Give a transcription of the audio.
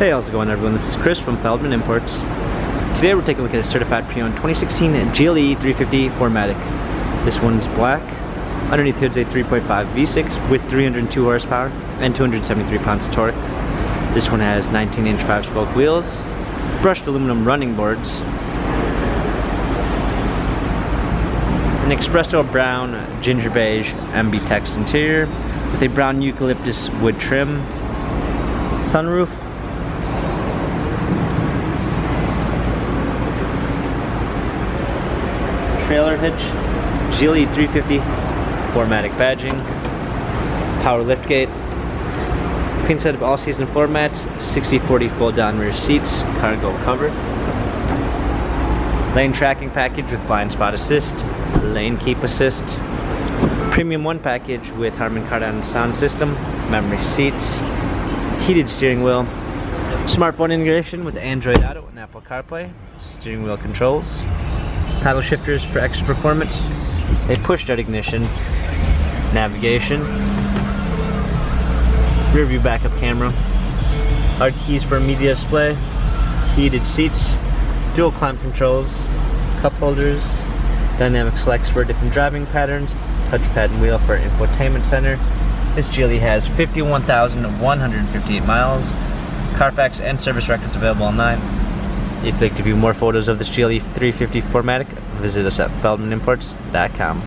Hey, how's it going everyone? This is Chris from Feldmann Imports. Today we're taking a look at a certified pre-owned 2016 GLE 350 4MATIC. This one's black. Underneath here's a 3.5 V6 with 302 horsepower and 273 pounds of torque. This one has 19-inch 5-spoke wheels, brushed aluminum running boards, an espresso brown ginger beige MB Tex interior with a brown eucalyptus wood trim, sunroof, trailer hitch, GLE 350 4MATIC badging, power liftgate, clean set of all-season floor mats, 60/40 fold-down rear seats, cargo cover, lane tracking package with blind spot assist, lane keep assist, premium 1 package with Harman Kardon sound system, memory seats, heated steering wheel, smartphone integration with Android Auto and Apple CarPlay, steering wheel controls, paddle shifters for extra performance, a push-start ignition, navigation, rear view backup camera, hard keys for media display, heated seats, dual climate controls, cup holders, dynamic selects for different driving patterns, touchpad and wheel for infotainment center. This GLE has 51,158 miles, Carfax and service records available online. If you'd like to view more photos of this GLE 350 4MATIC, visit us at feldmanimports.com.